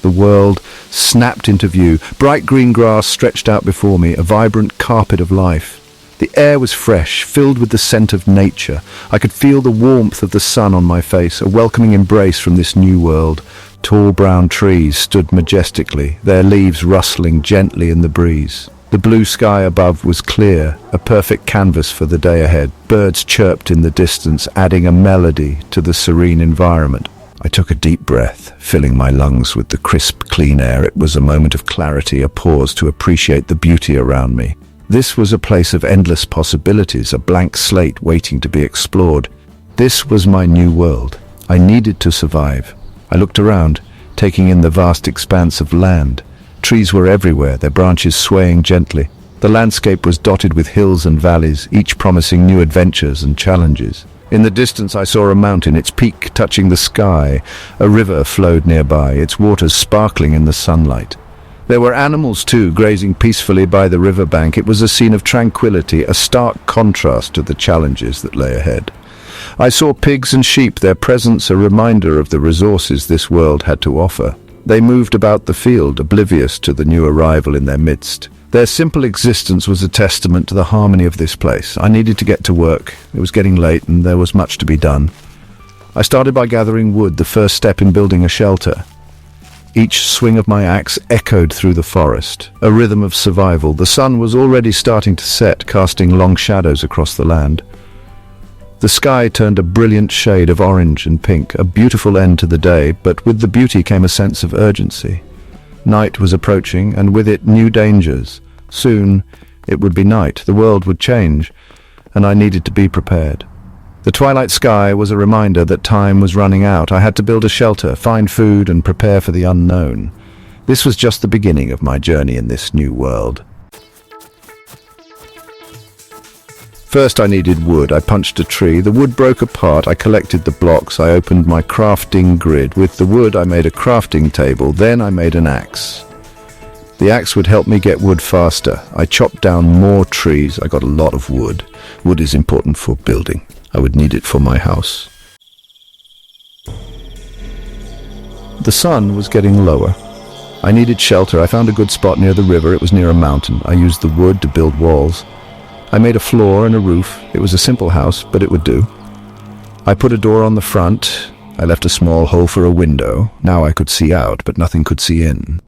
the world snapped into view. Bright green grass stretched out before me, a vibrant carpet of life. The air was fresh, filled with the scent of nature. I could feel the warmth of the sun on my face, a welcoming embrace from this new world. Tall brown trees stood majestically, their leaves rustling gently in the breeze. The blue sky above was clear, a perfect canvas for the day ahead. Birds chirped in the distance, adding a melody to the serene environment. I took a deep breath, filling my lungs with the crisp, clean air. It was a moment of clarity, a pause to appreciate the beauty around me. This was a place of endless possibilities, a blank slate waiting to be explored. This was my new world. I needed to survive. I looked around, taking in the vast expanse of land. Trees were everywhere, their branches swaying gently. The landscape was dotted with hills and valleys, each promising new adventures and challenges. In the distance I saw a mountain, its peak touching the sky. A river flowed nearby, its waters sparkling in the sunlight. There were animals too, grazing peacefully by the riverbank. It was a scene of tranquility, a stark contrast to the challenges that lay ahead. I saw pigs and sheep, their presence a reminder of the resources this world had to offer. They moved about the field, oblivious to the new arrival in their midst. Their simple existence was a testament to the harmony of this place. I needed to get to work. It was getting late and there was much to be done. I started by gathering wood, the first step in building a shelter. Each swing of my axe echoed through the forest, a rhythm of survival. The sun was already starting to set, casting long shadows across the land. The sky turned a brilliant shade of orange and pink, a beautiful end to the day, but with the beauty came a sense of urgency. Night was approaching, and with it new dangers. Soon it would be night, the world would change, and I needed to be prepared. The twilight sky was a reminder that time was running out. I had to build a shelter, find food, and prepare for the unknown. This was just the beginning of my journey in this new world. First I needed wood. I punched a tree. The wood broke apart. I collected the blocks. I opened my crafting grid. With the wood I made a crafting table. Then I made an axe. The axe would help me get wood faster. I chopped down more trees. I got a lot of wood. Wood is important for building. I would need it for my house. The sun was getting lower. I needed shelter. I found a good spot near the river. It was near a mountain. I used the wood to build walls. I made a floor and a roof. It was a simple house, but it would do. I put a door on the front. I left a small hole for a window. Now I could see out, but nothing could see in.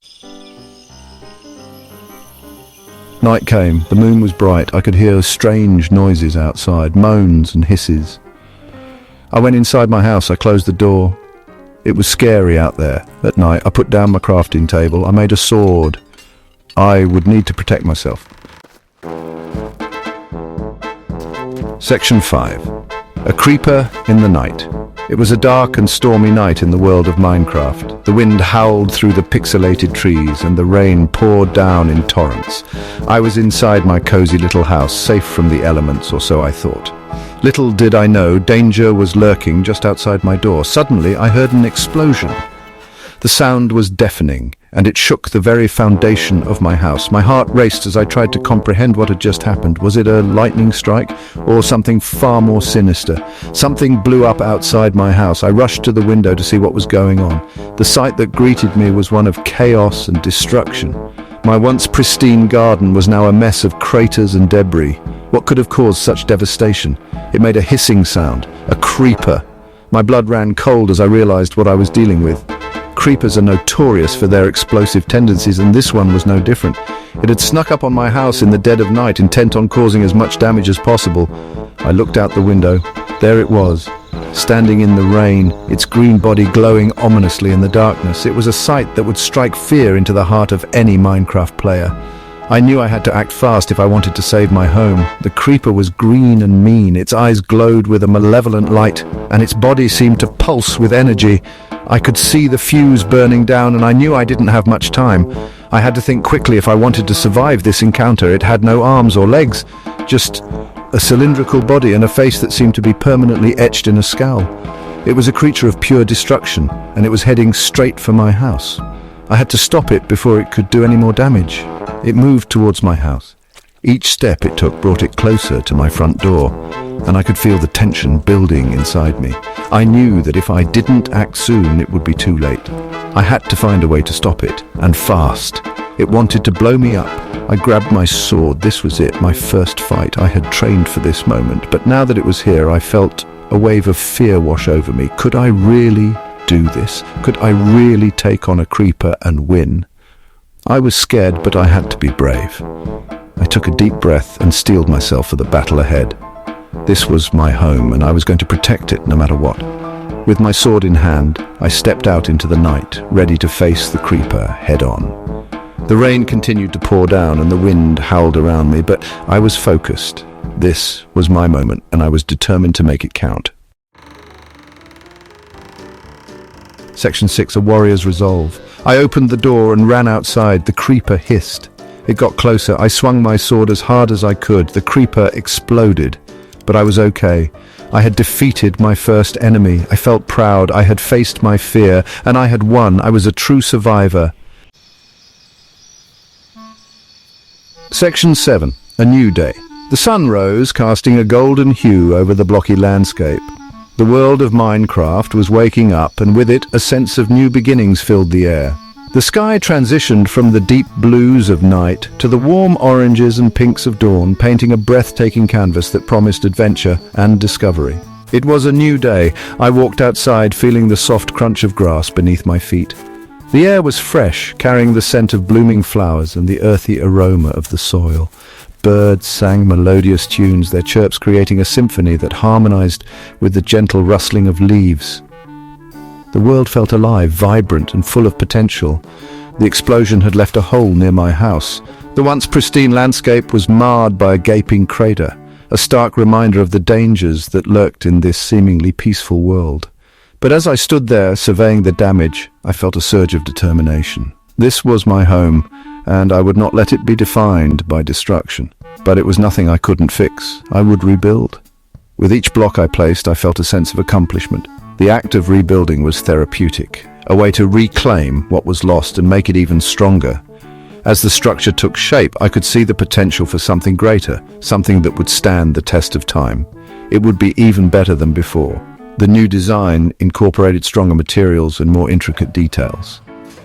Night came. The moon was bright. I could hear strange noises outside, moans and hisses. I went inside my house. I closed the door. It was scary out there. At night, I put down my crafting table. I made a sword. I would need to protect myself. Section 5. A creeper in the night. It was a dark and stormy night in the world of Minecraft. The wind howled through the pixelated trees and the rain poured down in torrents. I was inside my cozy little house, safe from the elements, or so I thought. Little did I know, danger was lurking just outside my door. Suddenly, I heard an explosion. The sound was deafening, and it shook the very foundation of my house. My heart raced as I tried to comprehend what had just happened. Was it a lightning strike, or something far more sinister? Something blew up outside my house. I rushed to the window to see what was going on. The sight that greeted me was one of chaos and destruction. My once pristine garden was now a mess of craters and debris. What could have caused such devastation? It made a hissing sound, a creeper. My blood ran cold as I realized what I was dealing with. Creepers are notorious for their explosive tendencies, and this one was no different. It had snuck up on my house in the dead of night, intent on causing as much damage as possible. I looked out the window. There it was, standing in the rain, its green body glowing ominously in the darkness. It was a sight that would strike fear into the heart of any Minecraft player. I knew I had to act fast if I wanted to save my home. The creeper was green and mean. Its eyes glowed with a malevolent light, and its body seemed to pulse with energy. I could see the fuse burning down, and I knew I didn't have much time. I had to think quickly if I wanted to survive this encounter. It had no arms or legs, just a cylindrical body and a face that seemed to be permanently etched in a scowl. It was a creature of pure destruction, and it was heading straight for my house. I had to stop it before it could do any more damage. It moved towards my house. Each step it took brought it closer to my front door, and I could feel the tension building inside me. I knew that if I didn't act soon, it would be too late. I had to find a way to stop it, and fast. It wanted to blow me up. I grabbed my sword. This was it, my first fight. I had trained for this moment, but now that it was here, I felt a wave of fear wash over me. Could I really do this? Could I really take on a creeper and win? I was scared, but I had to be brave. I took a deep breath and steeled myself for the battle ahead. This was my home, and I was going to protect it no matter what. With my sword in hand, I stepped out into the night, ready to face the creeper head-on. The rain continued to pour down and the wind howled around me, but I was focused. This was my moment, and I was determined to make it count. Section 6, A Warrior's Resolve. I opened the door and ran outside. The creeper hissed. It got closer. I swung my sword as hard as I could. The creeper exploded, but I was okay. I had defeated my first enemy. I felt proud. I had faced my fear, and I had won. I was a true survivor. Section 7, A New Day. The sun rose, casting a golden hue over the blocky landscape. The world of Minecraft was waking up, and with it, a sense of new beginnings filled the air. The sky transitioned from the deep blues of night to the warm oranges and pinks of dawn, painting a breathtaking canvas that promised adventure and discovery. It was a new day. I walked outside, feeling the soft crunch of grass beneath my feet. The air was fresh, carrying the scent of blooming flowers and the earthy aroma of the soil. Birds sang melodious tunes, their chirps creating a symphony that harmonized with the gentle rustling of leaves. The world felt alive, vibrant, and full of potential. The explosion had left a hole near my house. The once pristine landscape was marred by a gaping crater, a stark reminder of the dangers that lurked in this seemingly peaceful world. But as I stood there, surveying the damage, I felt a surge of determination. This was my home, and I would not let it be defined by destruction. But it was nothing I couldn't fix. I would rebuild. With each block I placed, I felt a sense of accomplishment. The act of rebuilding was therapeutic, a way to reclaim what was lost and make it even stronger. As the structure took shape, I could see the potential for something greater, something that would stand the test of time. It would be even better than before. The new design incorporated stronger materials and more intricate details.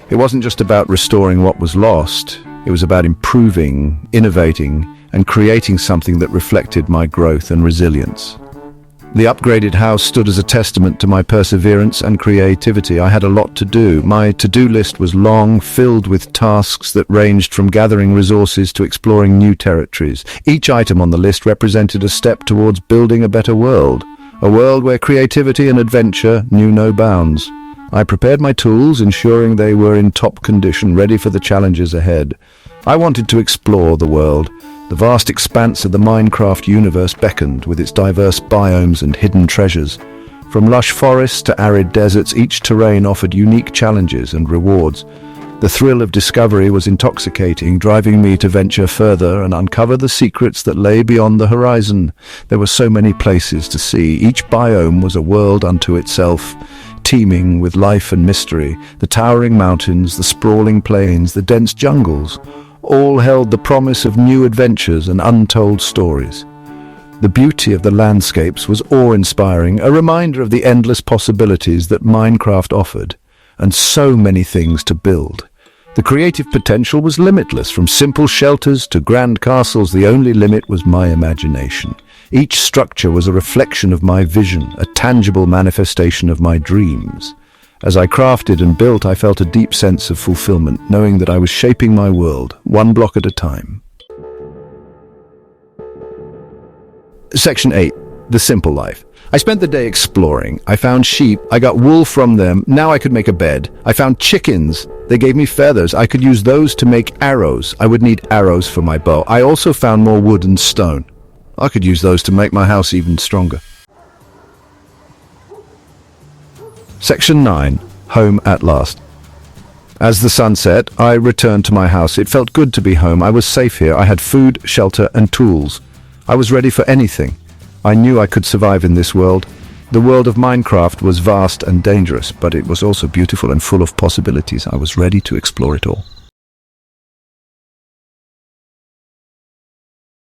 It wasn't just about restoring what was lost, it was about improving, innovating, and creating something that reflected my growth and resilience. The upgraded house stood as a testament to my perseverance and creativity. I had a lot to do. My to-do list was long, filled with tasks that ranged from gathering resources to exploring new territories. Each item on the list represented a step towards building a better world, a world where creativity and adventure knew no bounds. I prepared my tools, ensuring they were in top condition, ready for the challenges ahead. I wanted to explore the world. The vast expanse of the Minecraft universe beckoned with its diverse biomes and hidden treasures. From lush forests to arid deserts, each terrain offered unique challenges and rewards. The thrill of discovery was intoxicating, driving me to venture further and uncover the secrets that lay beyond the horizon. There were so many places to see. Each biome was a world unto itself, teeming with life and mystery. The towering mountains, the sprawling plains, the dense jungles, all held the promise of new adventures and untold stories. The beauty of the landscapes was awe-inspiring, a reminder of the endless possibilities that Minecraft offered, and so many things to build. The creative potential was limitless, from simple shelters to grand castles. The only limit was my imagination. Each structure was a reflection of my vision, a tangible manifestation of my dreams. As I crafted and built, I felt a deep sense of fulfillment, knowing that I was shaping my world, one block at a time. Section 8. The Simple Life. I spent the day exploring. I found sheep. I got wool from them. Now I could make a bed. I found chickens. They gave me feathers. I could use those to make arrows. I would need arrows for my bow. I also found more wood and stone. I could use those to make my house even stronger. Section 9. Home at last. As the sun set, I returned to my house. It felt good to be home. I was safe here. I had food, shelter, and tools. I was ready for anything. I knew I could survive in this world. The world of Minecraft was vast and dangerous, but it was also beautiful and full of possibilities. I was ready to explore it all.